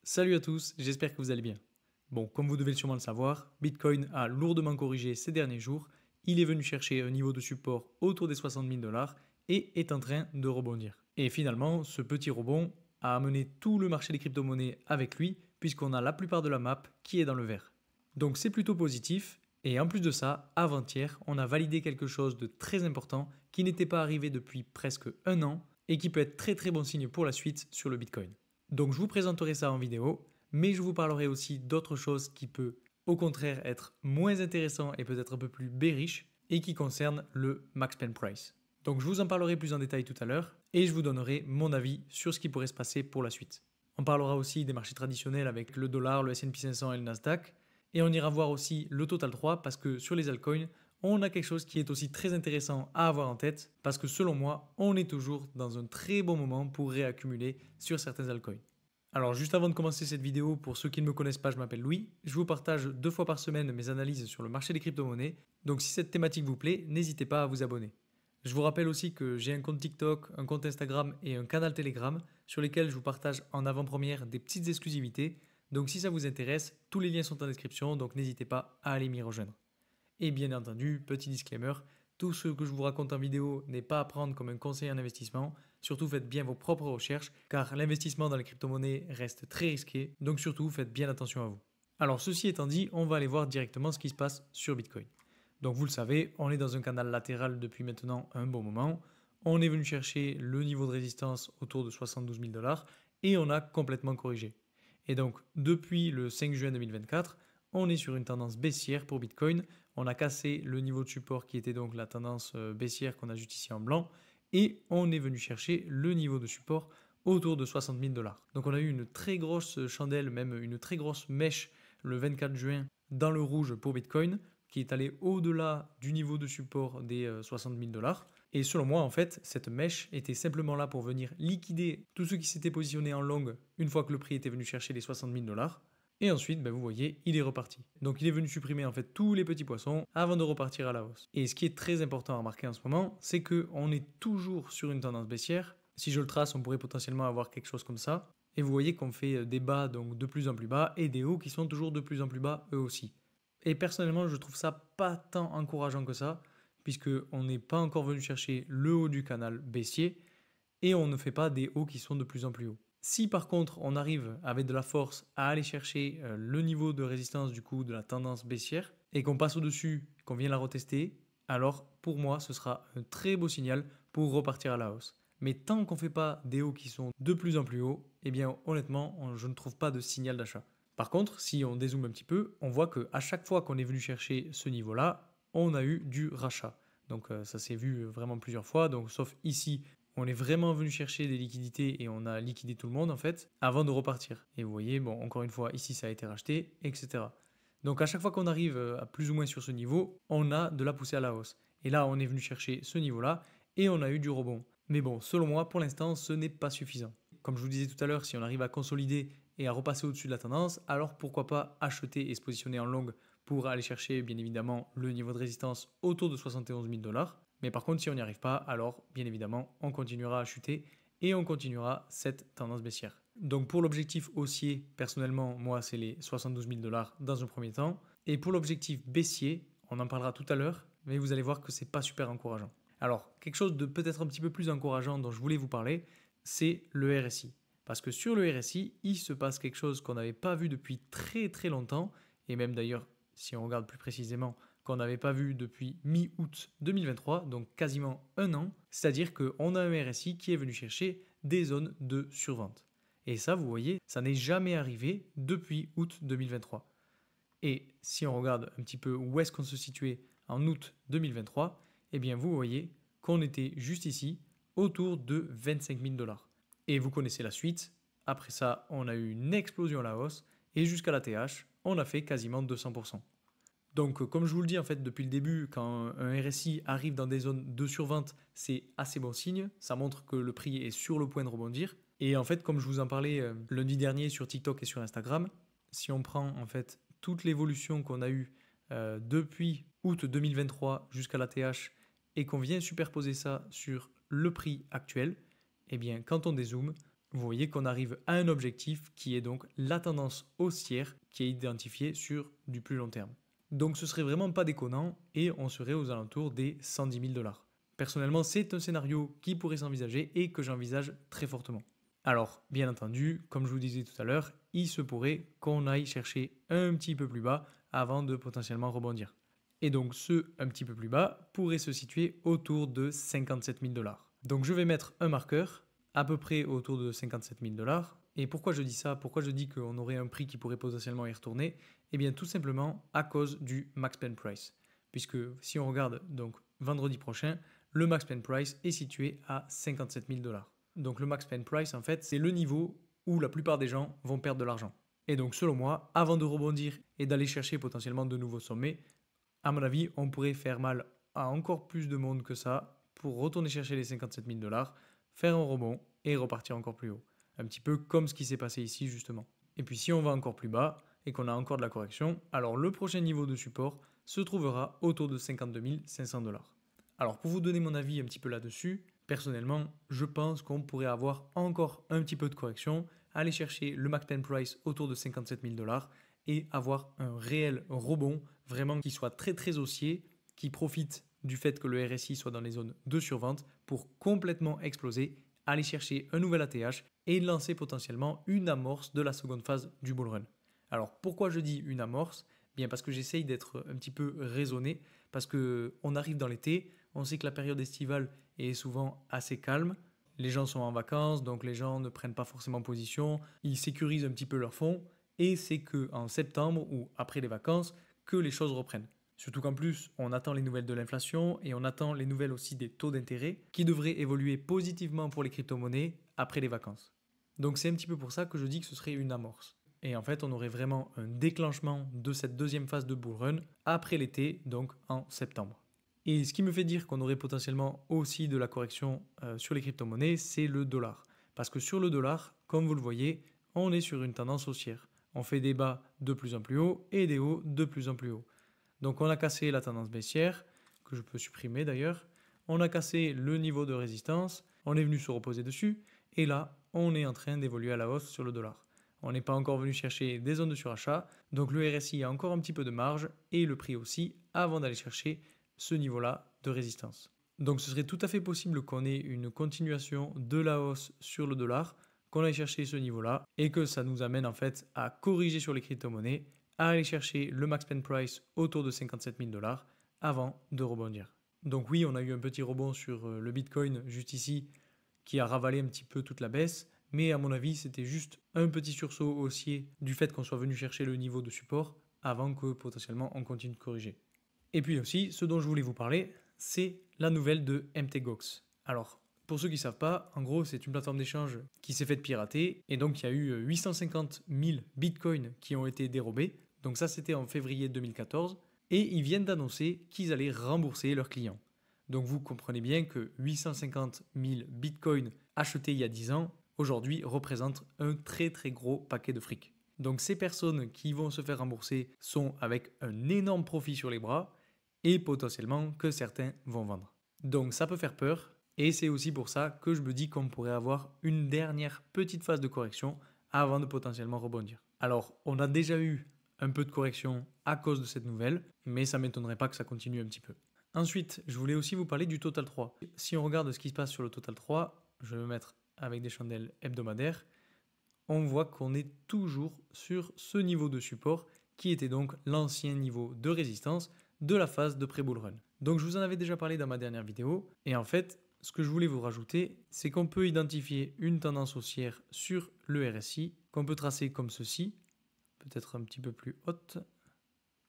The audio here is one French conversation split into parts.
Salut à tous, j'espère que vous allez bien. Bon, comme vous devez sûrement le savoir, Bitcoin a lourdement corrigé ces derniers jours. Il est venu chercher un niveau de support autour des 60 000 dollars et est en train de rebondir. Et finalement, ce petit rebond a amené tout le marché des crypto-monnaies avec lui, puisqu'on a la plupart de la map qui est dans le vert. Donc c'est plutôt positif. Et en plus de ça, avant-hier, on a validé quelque chose de très important qui n'était pas arrivé depuis presque un an et qui peut être très bon signe pour la suite sur le Bitcoin. Donc je vous présenterai ça en vidéo, mais je vous parlerai aussi d'autres choses qui peuvent au contraire être moins intéressant et peut-être un peu plus bearish et qui concernent le max pen price. Donc je vous en parlerai plus en détail tout à l'heure et je vous donnerai mon avis sur ce qui pourrait se passer pour la suite. On parlera aussi des marchés traditionnels avec le dollar, le S&P 500 et le Nasdaq. Et on ira voir aussi le Total 3 parce que sur les altcoins, on a quelque chose qui est aussi très intéressant à avoir en tête parce que selon moi, on est toujours dans un très bon moment pour réaccumuler sur certains altcoins. Alors juste avant de commencer cette vidéo, pour ceux qui ne me connaissent pas, je m'appelle Louis. Je vous partage 2 fois par semaine mes analyses sur le marché des crypto-monnaies. Donc si cette thématique vous plaît, n'hésitez pas à vous abonner. Je vous rappelle aussi que j'ai un compte TikTok, un compte Instagram et un canal Telegram sur lesquels je vous partage en avant-première des petites exclusivités. Donc si ça vous intéresse, tous les liens sont en description, donc n'hésitez pas à aller m'y rejoindre. Et bien entendu, petit disclaimer, tout ce que je vous raconte en vidéo n'est pas à prendre comme un conseil en investissement. Surtout faites bien vos propres recherches car l'investissement dans les crypto-monnaies reste très risqué, donc surtout faites bien attention à vous. Alors ceci étant dit, on va aller voir directement ce qui se passe sur Bitcoin. Donc vous le savez, on est dans un canal latéral depuis maintenant un bon moment. On est venu chercher le niveau de résistance autour de 72 000 dollars et on a complètement corrigé. Et donc depuis le 5 juin 2024, on est sur une tendance baissière pour Bitcoin. On a cassé le niveau de support qui était donc la tendance baissière qu'on a juste ici en blanc et on est venu chercher le niveau de support autour de 60 000 dollars. Donc on a eu une très grosse chandelle, même une très grosse mèche le 24 juin dans le rouge pour Bitcoin qui est allé au-delà du niveau de support des 60 000 dollars. Et selon moi, en fait, cette mèche était simplement là pour venir liquider tous ceux qui s'étaient positionnés en long une fois que le prix était venu chercher les 60 000 dollars. Et ensuite, vous voyez, il est reparti. Donc il est venu supprimer en fait tous les petits poissons avant de repartir à la hausse. Et ce qui est très important à remarquer en ce moment, c'est qu'on est toujours sur une tendance baissière. Si je le trace, on pourrait potentiellement avoir quelque chose comme ça. Et vous voyez qu'on fait des bas donc de plus en plus bas et des hauts qui sont toujours de plus en plus bas eux aussi. Et personnellement, je trouve ça pas tant encourageant que ça, puisqu'on n'est pas encore venu chercher le haut du canal baissier et on ne fait pas des hauts qui sont de plus en plus hauts. Si par contre on arrive avec de la force à aller chercher le niveau de résistance du coup de la tendance baissière et qu'on passe au-dessus, qu'on vient la retester, alors pour moi ce sera un très beau signal pour repartir à la hausse. Mais tant qu'on ne fait pas des hauts qui sont de plus en plus hauts, eh bien honnêtement je ne trouve pas de signal d'achat. Par contre, si on dézoome un petit peu, on voit qu'à chaque fois qu'on est venu chercher ce niveau-là, on a eu du rachat. Donc ça s'est vu vraiment plusieurs fois, donc sauf ici, on est vraiment venu chercher des liquidités et on a liquidé tout le monde en fait, avant de repartir. Et vous voyez, bon, encore une fois, ici ça a été racheté, etc. Donc à chaque fois qu'on arrive à plus ou moins sur ce niveau, on a de la poussée à la hausse. Et là, on est venu chercher ce niveau-là et on a eu du rebond. Mais bon, selon moi, pour l'instant, ce n'est pas suffisant. Comme je vous disais tout à l'heure, si on arrive à consolider et à repasser au-dessus de la tendance, alors pourquoi pas acheter et se positionner en long pour aller chercher bien évidemment le niveau de résistance autour de 71 000 dollars. Mais par contre, si on n'y arrive pas, alors bien évidemment, on continuera à chuter et on continuera cette tendance baissière. Donc pour l'objectif haussier, personnellement, moi, c'est les 72 000 dollars dans un premier temps. Et pour l'objectif baissier, on en parlera tout à l'heure, mais vous allez voir que c'est pas super encourageant. Alors, quelque chose de peut-être un petit peu plus encourageant dont je voulais vous parler, c'est le RSI. Parce que sur le RSI, il se passe quelque chose qu'on n'avait pas vu depuis très longtemps, et même d'ailleurs, si on regarde plus précisément, qu'on n'avait pas vu depuis mi-août 2023, donc quasiment un an, c'est-à-dire qu'on a un RSI qui est venu chercher des zones de survente. Et ça, vous voyez, ça n'est jamais arrivé depuis août 2023. Et si on regarde un petit peu où est-ce qu'on se situait en août 2023, eh bien vous voyez qu'on était juste ici, autour de 25 000 dollars. Et vous connaissez la suite. Après ça, on a eu une explosion à la hausse et jusqu'à la TH, on a fait quasiment 200%. Donc, comme je vous le dis en fait depuis le début, quand un RSI arrive dans des zones de survente, c'est assez bon signe. Ça montre que le prix est sur le point de rebondir. Et en fait, comme je vous en parlais lundi dernier sur TikTok et sur Instagram, si on prend en fait toute l'évolution qu'on a eue depuis août 2023 jusqu'à la TH et qu'on vient superposer ça sur le prix actuel, eh bien, quand on dézoome, vous voyez qu'on arrive à un objectif qui est donc la tendance haussière qui est identifiée sur du plus long terme. Donc ce serait vraiment pas déconnant et on serait aux alentours des 110 000 $. Personnellement, c'est un scénario qui pourrait s'envisager et que j'envisage très fortement. Alors, bien entendu, comme je vous disais tout à l'heure, il se pourrait qu'on aille chercher un petit peu plus bas avant de potentiellement rebondir. Et donc ce un petit peu plus bas pourrait se situer autour de 57 000 $. Donc je vais mettre un marqueur à peu près autour de 57 000 $. Et pourquoi je dis ça? Pourquoi je dis qu'on aurait un prix qui pourrait potentiellement y retourner? Eh bien tout simplement à cause du max pen price. Puisque si on regarde donc vendredi prochain, le max pen price est situé à 57 000 $. Donc le max pen price en fait c'est le niveau où la plupart des gens vont perdre de l'argent. Et donc selon moi, avant de rebondir et d'aller chercher potentiellement de nouveaux sommets, à mon avis, on pourrait faire mal à encore plus de monde que ça pour retourner chercher les 57 000 $, faire un rebond et repartir encore plus haut. Un petit peu comme ce qui s'est passé ici justement. Et puis si on va encore plus bas et qu'on a encore de la correction, alors le prochain niveau de support se trouvera autour de 52 500 $. Alors pour vous donner mon avis un petit peu là-dessus, personnellement, je pense qu'on pourrait avoir encore un petit peu de correction, aller chercher le max pen price autour de 57 000 $ et avoir un réel rebond, vraiment qui soit très très haussier, qui profite du fait que le RSI soit dans les zones de survente pour complètement exploser, aller chercher un nouvel ATH et lancer potentiellement une amorce de la seconde phase du bull run. Alors pourquoi je dis une amorce? Bien parce que j'essaye d'être un petit peu raisonné, parce qu'on arrive dans l'été, on sait que la période estivale est souvent assez calme, les gens sont en vacances, donc les gens ne prennent pas forcément position, ils sécurisent un petit peu leurs fonds, et c'est qu'en septembre ou après les vacances que les choses reprennent. Surtout qu'en plus, on attend les nouvelles de l'inflation et on attend les nouvelles aussi des taux d'intérêt qui devraient évoluer positivement pour les crypto-monnaies après les vacances. Donc c'est un petit peu pour ça que je dis que ce serait une amorce. Et en fait, on aurait vraiment un déclenchement de cette deuxième phase de bull run après l'été, donc en septembre. Et ce qui me fait dire qu'on aurait potentiellement aussi de la correction sur les crypto-monnaies, c'est le dollar. Parce que sur le dollar, comme vous le voyez, on est sur une tendance haussière. On fait des bas de plus en plus hauts et des hauts de plus en plus hauts. Donc on a cassé la tendance baissière, que je peux supprimer d'ailleurs. On a cassé le niveau de résistance, on est venu se reposer dessus, et là, on est en train d'évoluer à la hausse sur le dollar. On n'est pas encore venu chercher des zones de surachat, donc le RSI a encore un petit peu de marge, et le prix aussi, avant d'aller chercher ce niveau-là de résistance. Donc ce serait tout à fait possible qu'on ait une continuation de la hausse sur le dollar, qu'on aille chercher ce niveau-là, et que ça nous amène en fait à corriger sur les crypto-monnaies, à aller chercher le max pen price autour de 57 000 $ avant de rebondir. Donc oui, on a eu un petit rebond sur le Bitcoin juste ici qui a ravalé un petit peu toute la baisse, mais à mon avis c'était juste un petit sursaut haussier du fait qu'on soit venu chercher le niveau de support avant que potentiellement on continue de corriger. Et puis aussi, ce dont je voulais vous parler, c'est la nouvelle de MTGOX. Alors, pour ceux qui ne savent pas, en gros, c'est une plateforme d'échange qui s'est faite pirater, et donc il y a eu 850 000 bitcoins qui ont été dérobés. Donc ça, c'était en février 2014, et ils viennent d'annoncer qu'ils allaient rembourser leurs clients. Donc vous comprenez bien que 850 000 bitcoins achetés il y a 10 ans, aujourd'hui, représentent un très très gros paquet de fric. Donc ces personnes qui vont se faire rembourser sont avec un énorme profit sur les bras, et potentiellement que certains vont vendre. Donc ça peut faire peur, et c'est aussi pour ça que je me dis qu'on pourrait avoir une dernière petite phase de correction avant de potentiellement rebondir. Alors on a déjà eu un peu de correction à cause de cette nouvelle, mais ça ne m'étonnerait pas que ça continue un petit peu. Ensuite, je voulais aussi vous parler du Total 3. Si on regarde ce qui se passe sur le Total 3, je vais me mettre avec des chandelles hebdomadaires, on voit qu'on est toujours sur ce niveau de support qui était donc l'ancien niveau de résistance de la phase de pré-bull run. Donc je vous en avais déjà parlé dans ma dernière vidéo, et en fait, ce que je voulais vous rajouter, c'est qu'on peut identifier une tendance haussière sur le RSI, qu'on peut tracer comme ceci, peut-être un petit peu plus haute,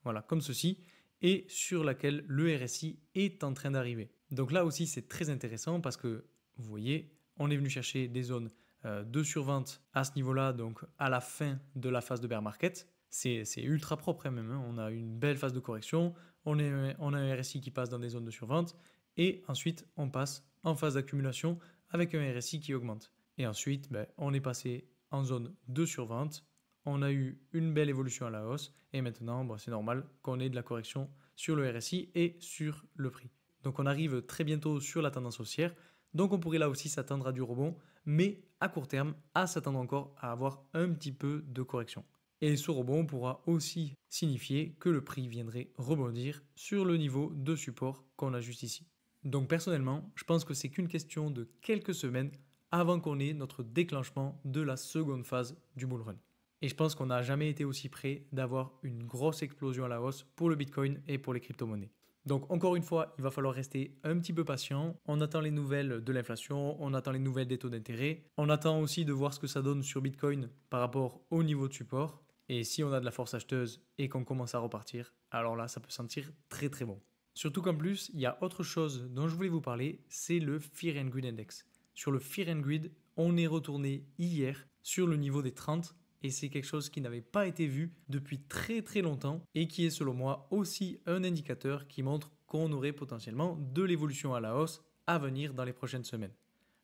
voilà, comme ceci, et sur laquelle le RSI est en train d'arriver. Donc là aussi, c'est très intéressant parce que, vous voyez, on est venu chercher des zones de survente à ce niveau-là, donc à la fin de la phase de bear market. C'est ultra propre même, hein. On a une belle phase de correction, on a un RSI qui passe dans des zones de survente, et ensuite on passe en phase d'accumulation avec un RSI qui augmente. Et ensuite, on est passé en zone de survente, on a eu une belle évolution à la hausse, et maintenant c'est normal qu'on ait de la correction sur le RSI et sur le prix. Donc on arrive très bientôt sur la tendance haussière, donc on pourrait là aussi s'attendre à du rebond, mais à court terme, à s'attendre encore à avoir un petit peu de correction. Et ce rebond pourra aussi signifier que le prix viendrait rebondir sur le niveau de support qu'on a juste ici. Donc personnellement, je pense que c'est qu'une question de quelques semaines avant qu'on ait notre déclenchement de la seconde phase du bull run. Et je pense qu'on n'a jamais été aussi près d'avoir une grosse explosion à la hausse pour le Bitcoin et pour les crypto-monnaies. Donc encore une fois, il va falloir rester un petit peu patient. On attend les nouvelles de l'inflation, on attend les nouvelles des taux d'intérêt. On attend aussi de voir ce que ça donne sur Bitcoin par rapport au niveau de support. Et si on a de la force acheteuse et qu'on commence à repartir, alors là, ça peut sentir très très bon. Surtout qu'en plus, il y a autre chose dont je voulais vous parler, c'est le Fear and Greed Index. Sur le Fear and Greed, on est retourné hier sur le niveau des 30 et c'est quelque chose qui n'avait pas été vu depuis très très longtemps et qui est selon moi aussi un indicateur qui montre qu'on aurait potentiellement de l'évolution à la hausse à venir dans les prochaines semaines.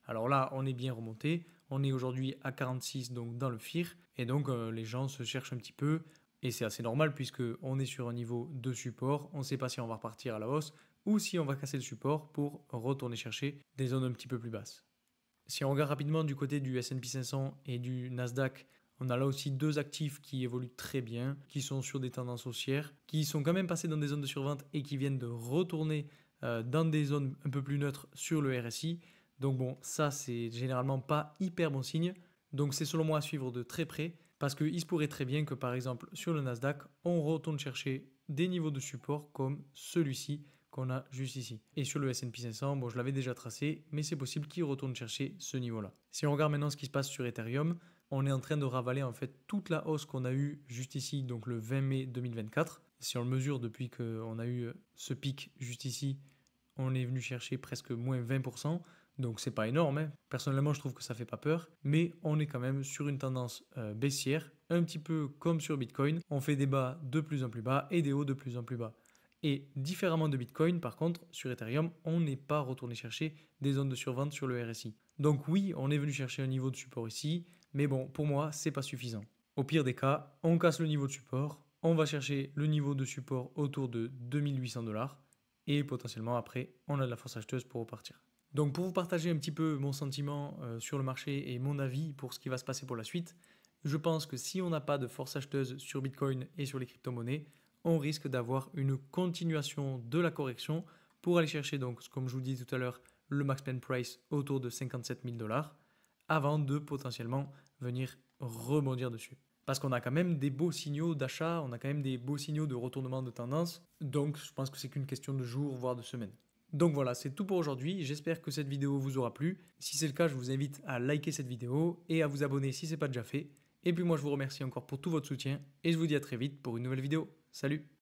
Alors là, on est bien remonté, on est aujourd'hui à 46 donc dans le FIR et donc les gens se cherchent un petit peu et c'est assez normal puisque on est sur un niveau de support, on ne sait pas si on va repartir à la hausse ou si on va casser le support pour retourner chercher des zones un petit peu plus basses. Si on regarde rapidement du côté du S&P 500 et du Nasdaq, on a là aussi deux actifs qui évoluent très bien, qui sont sur des tendances haussières, qui sont quand même passés dans des zones de survente et qui viennent de retourner dans des zones un peu plus neutres sur le RSI. Donc bon, ça c'est généralement pas hyper bon signe. Donc c'est selon moi à suivre de très près parce qu'il se pourrait très bien que par exemple sur le Nasdaq, on retourne chercher des niveaux de support comme celui-ci qu'on a juste ici. Et sur le S&P 500, bon, je l'avais déjà tracé, mais c'est possible qu'il retourne chercher ce niveau-là. Si on regarde maintenant ce qui se passe sur Ethereum, on est en train de ravaler en fait toute la hausse qu'on a eue juste ici, donc le 20 mai 2024. Si on le mesure depuis qu'on a eu ce pic juste ici, on est venu chercher presque moins 20%. Donc c'est pas énorme, hein. Personnellement je trouve que ça fait pas peur, mais on est quand même sur une tendance baissière, un petit peu comme sur Bitcoin. On fait des bas de plus en plus bas et des hauts de plus en plus bas. Et différemment de Bitcoin, par contre, sur Ethereum, on n'est pas retourné chercher des zones de survente sur le RSI. Donc oui, on est venu chercher un niveau de support ici, mais bon, pour moi, c'est pas suffisant. Au pire des cas, on casse le niveau de support, on va chercher le niveau de support autour de 2800$ et potentiellement après, on a de la force acheteuse pour repartir. Donc pour vous partager un petit peu mon sentiment sur le marché et mon avis pour ce qui va se passer pour la suite, je pense que si on n'a pas de force acheteuse sur Bitcoin et sur les crypto-monnaies, on risque d'avoir une continuation de la correction pour aller chercher donc, comme je vous dis tout à l'heure, le max pen price autour de 57 000$ avant de potentiellement venir rebondir dessus. Parce qu'on a quand même des beaux signaux d'achat, on a quand même des beaux signaux de retournement de tendance, donc je pense que c'est qu'une question de jours, voire de semaines. Donc voilà, c'est tout pour aujourd'hui. J'espère que cette vidéo vous aura plu. Si c'est le cas, je vous invite à liker cette vidéo et à vous abonner si ce n'est pas déjà fait. Et puis moi, je vous remercie encore pour tout votre soutien et je vous dis à très vite pour une nouvelle vidéo. Salut!